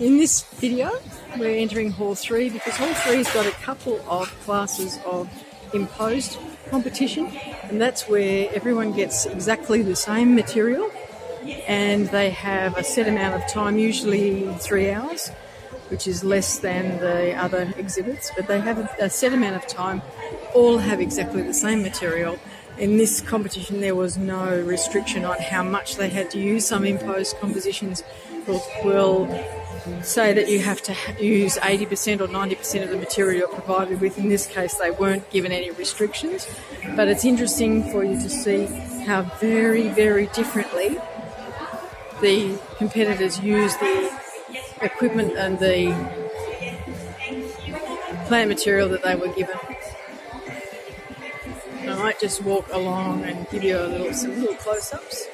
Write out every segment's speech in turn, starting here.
In this video, we're entering Hall 3 because Hall 3's got a couple of classes of imposed competition, and that's where everyone gets exactly the same material and they have a set amount of time, usually 3 hours, which is less than the other exhibits, but they have a set amount of time, all have exactly the same material. In this competition there was no restriction on how much they had to use. Some imposed compositions will say that you have to use 80% or 90% of the material you're provided with. In this case they weren't given any restrictions, but it's interesting for you to see how very, very differently the competitors use the equipment and the plant material that they were given. I might just walk along and give you some little close-ups.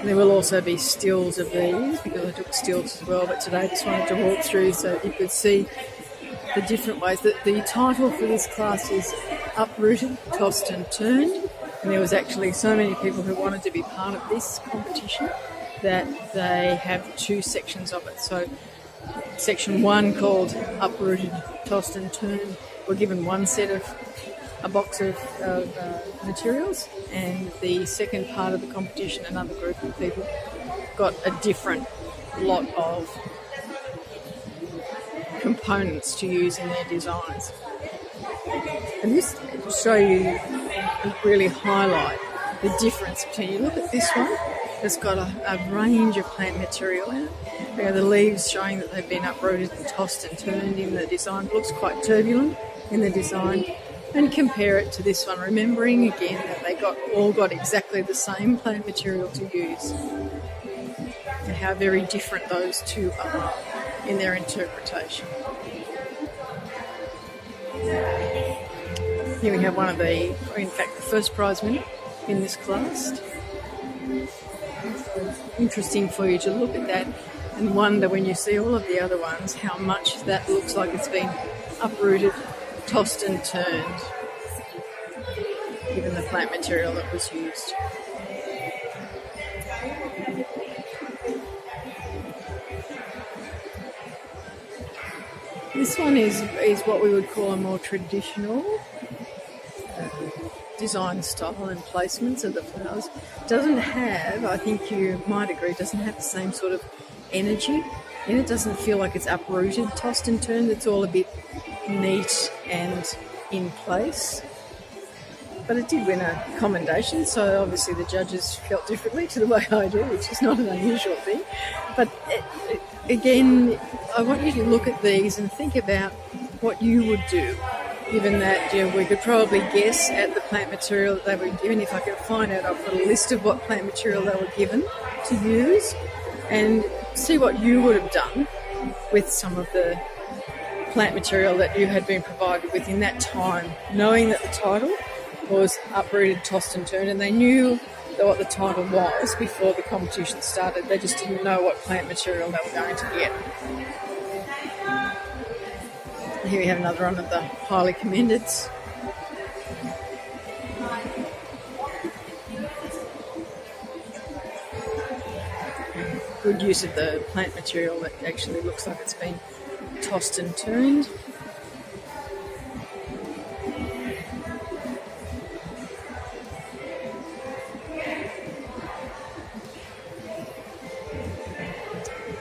There will also be stills of these because I took stills as well, but today I just wanted to walk through so you could see the different ways. The title for this class is Uprooted, Tossed and Turned, and there was actually so many people who wanted to be part of this competition that they have two sections of it. So section 1, called Uprooted, Tossed and Turned, were given one set of a box of materials, and the second part of the competition, another group of people got a different lot of components to use in their designs. And this will show you, really highlight the difference between, you look at this one, it's got a range of plant material in it. We have the leaves showing that they've been uprooted and tossed and turned in the design. It looks quite turbulent in the design. And compare it to this one, remembering again that they all got exactly the same plant material to use, and how very different those two are in their interpretation. Here we have one of the first prize winner in this class. Interesting for you to look at that and wonder, when you see all of the other ones, how much that looks like it's been uprooted, tossed and turned, given the plant material that was used. This one is what we would call a more traditional design style and placements of the flowers. Doesn't have, I think you might agree, doesn't have the same sort of energy, and it doesn't feel like it's uprooted, tossed and turned. It's all a bit neat and in place. But it did win a commendation, so obviously the judges felt differently to the way I do, which is not an unusual thing. But again, I want you to look at these and think about what you would do, given that we could probably guess at the plant material that they were given. If I could find out, I've got a list of what plant material they were given to use, and see what you would have done with some of the plant material that you had been provided with in that time, knowing that the title was Uprooted, Tossed and Turned, and they knew what the title was before the competition started. They just didn't know what plant material they were going to get. And here we have another one of the highly commended. Good use of the plant material that actually looks like it's been tossed and turned.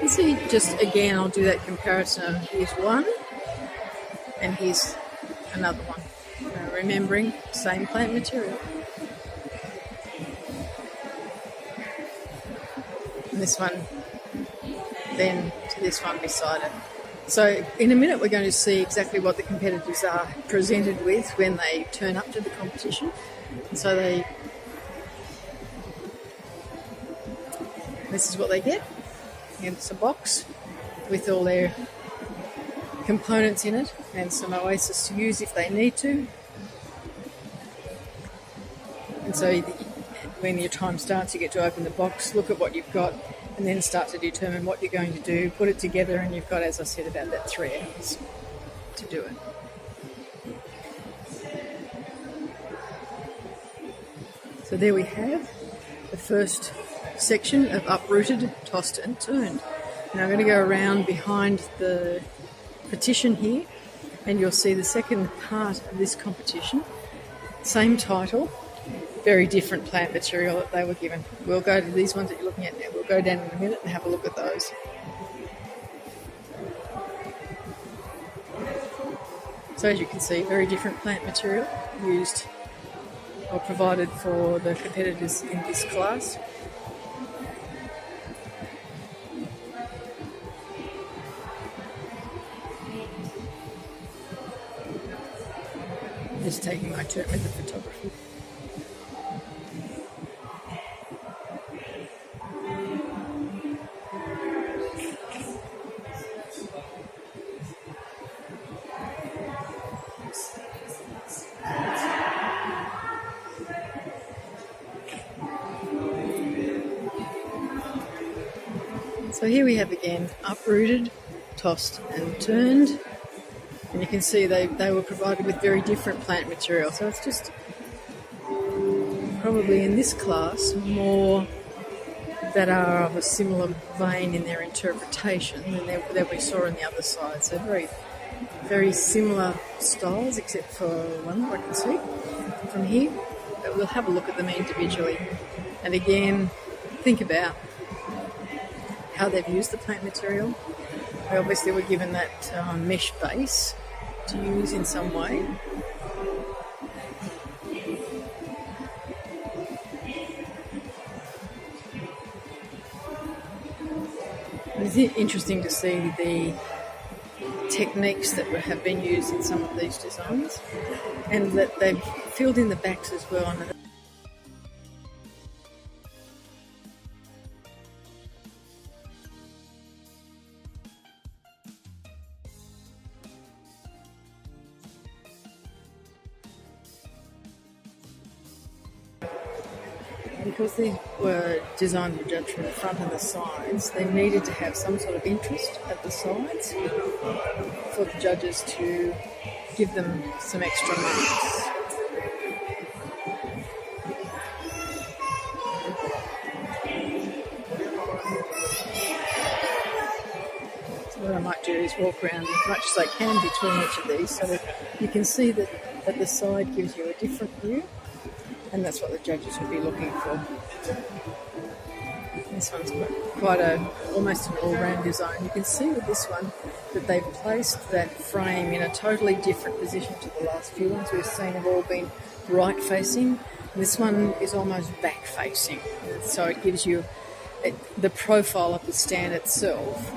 You see, just again, I'll do that comparison. Here's one, and here's another one. Remembering, same plant material. And this one, then to this one beside it. So in a minute we're going to see exactly what the competitors are presented with when they turn up to the competition. And so this is what they get. And it's a box with all their components in it and some oasis to use if they need to. And so when your time starts, you get to open the box, look at what you've got, and then start to determine what you're going to do, put it together, and you've got, as I said, about that 3 hours to do it. So there we have the first section of Uprooted, Tossed and Turned. And I'm going to go around behind the petition here, and you'll see the second part of this competition. Same title, very different plant material that they were given. We'll go to these ones that you're looking at now. We'll go down in a minute and have a look at those. So as you can see, very different plant material used or provided for the competitors in this class. Just taking my turn with the photography. So here we have again Uprooted, Tossed and Turned. And you can see they were provided with very different plant material. So it's just probably in this class more that are of a similar vein in their interpretation than that we saw on the other side. So very, very similar styles, except for one I can see from here. But we'll have a look at them individually. And again, think about how they've used the plant material. They obviously were given that mesh base to use in some way. It's interesting to see the techniques that have been used in some of these designs, and that they've filled in the backs as well. Because these were designed to judge from the front and the sides, they needed to have some sort of interest at the sides for the judges to give them some extra marks. So what I might do is walk around as much as I can between each of these so that you can see that the side gives you a different view. And that's what the judges will be looking for. This one's quite almost an all-round design. You can see with this one that they've placed that frame in a totally different position to the last few ones we've seen have all been right-facing. This one is almost back-facing. So it gives you the profile of the stand itself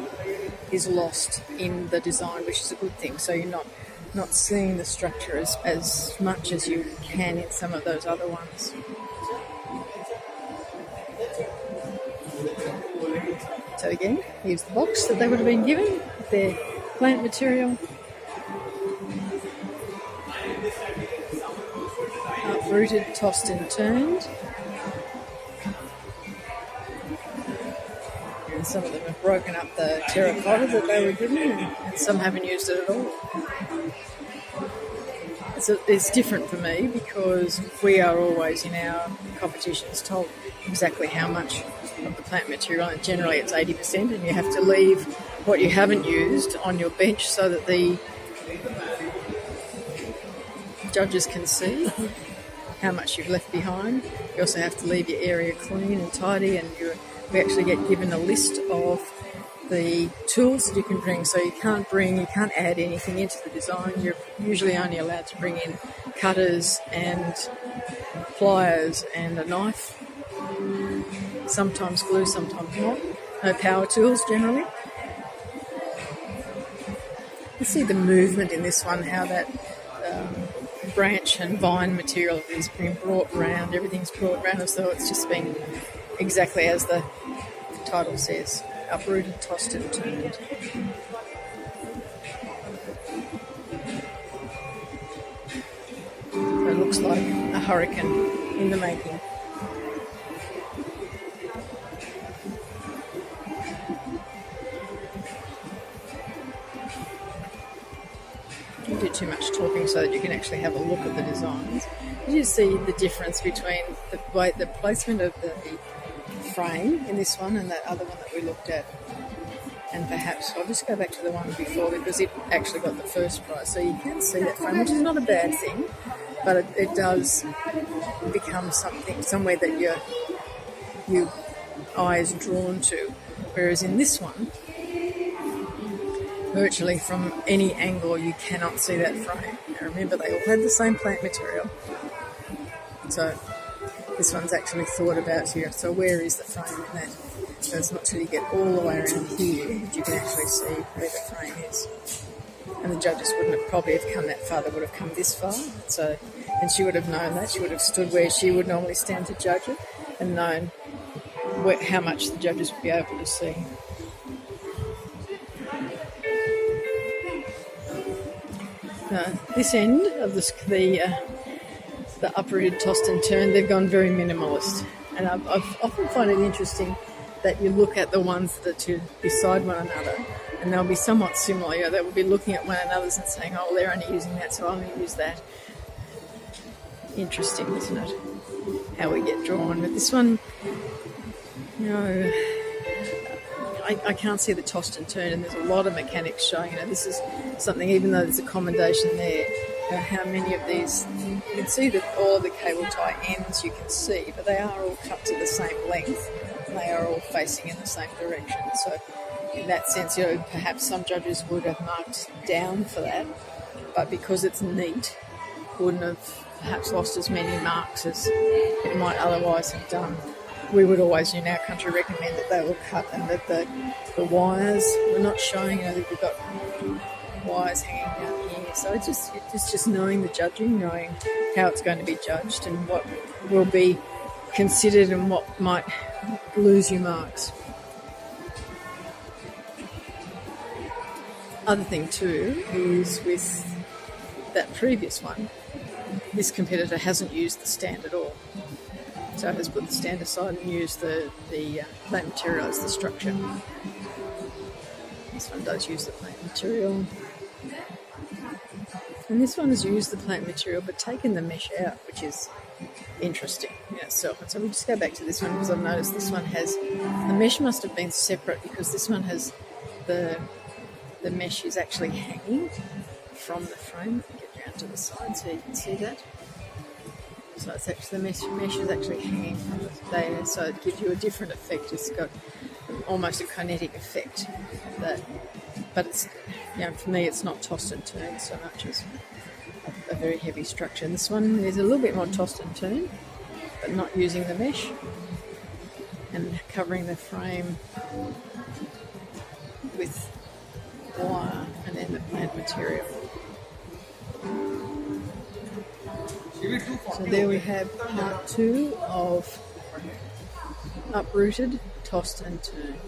is lost in the design, which is a good thing. So you're not seeing the structure as much as you can in some of those other ones. So again, here's the box that they would have been given, their plant material. Uprooted, tossed and turned. And some of them have broken up the terracotta that they were given, and some haven't used it at all. It's different for me because we are always in our competitions told exactly how much of the plant material, and generally it's 80%, and you have to leave what you haven't used on your bench so that the judges can see how much you've left behind. You also have to leave your area clean and tidy, and we actually get given a list of the tools that you can bring. So you can't add anything into the design. You're usually only allowed to bring in cutters and pliers and a knife. Sometimes glue, sometimes not. No power tools generally. You see the movement in this one, how that branch and vine material is being brought round. Everything's brought round as though it's just been exactly as the title says. Uprooted, tossed and turned. It looks like a hurricane in the making. Don't do too much talking so that you can actually have a look at the designs. You see the difference between the placement of the frame in this one and that other one that we looked at. And perhaps I'll just go back to the one before because it actually got the first prize. So you can see that frame, which is not a bad thing, but it does become somewhere that your eye is drawn to. Whereas in this one, virtually from any angle you cannot see that frame. Now remember, they all had the same plant material. So this one's actually thought about here. So where is the frame in that? So it's not till you get all the way around here that you can actually see where the frame is. And the judges wouldn't have probably have come that far, they would have come this far. So, and she would have known that. She would have stood where she would normally stand to judge it and known how much the judges would be able to see. This end of the uprooted, tossed and turned, they've gone very minimalist. And I've often find it interesting that you look at the ones that are beside one another and they'll be somewhat similar. You know, they will be looking at one another's and saying, oh, they're only using that, so I'm going to use that. Interesting, isn't it? How we get drawn. But this one, you know, I can't see the tossed and turned, and there's a lot of mechanics showing. You know, this is something, even though there's a commendation there, you know, how many of these, you can see that all of the cable tie ends you can see, but they are all cut to the same length, and they are all facing in the same direction. So in that sense, you know, perhaps some judges would have marked down for that, but because it's neat, wouldn't have perhaps lost as many marks as it might otherwise have done. We would always in our country recommend that they were cut and that the wires were not showing. You know, that we've got wires hanging down here. So it's just knowing the judging, knowing how it's going to be judged and what will be considered and what might lose you marks. Other thing too is with that previous one, this competitor hasn't used the stand at all. So it has put the stand aside and used the plant material as the structure. This one does use the plant material. And this one has used the plant material but taken the mesh out, which is interesting in itself. And so we just go back to this one because I've noticed this one has, the mesh must have been separate because this one has the mesh is actually hanging from the frame. Let me get down to the side so you can see that. So it's actually, the mesh is actually hanging from there, so it gives you a different effect. It's got almost a kinetic effect. But it's, you know, for me, it's not tossed and turned so much as a very heavy structure. And this one is a little bit more tossed and turned, but not using the mesh and covering the frame with wire and then the plant material. So there we have part 2 of Uprooted, Tossed and Turned.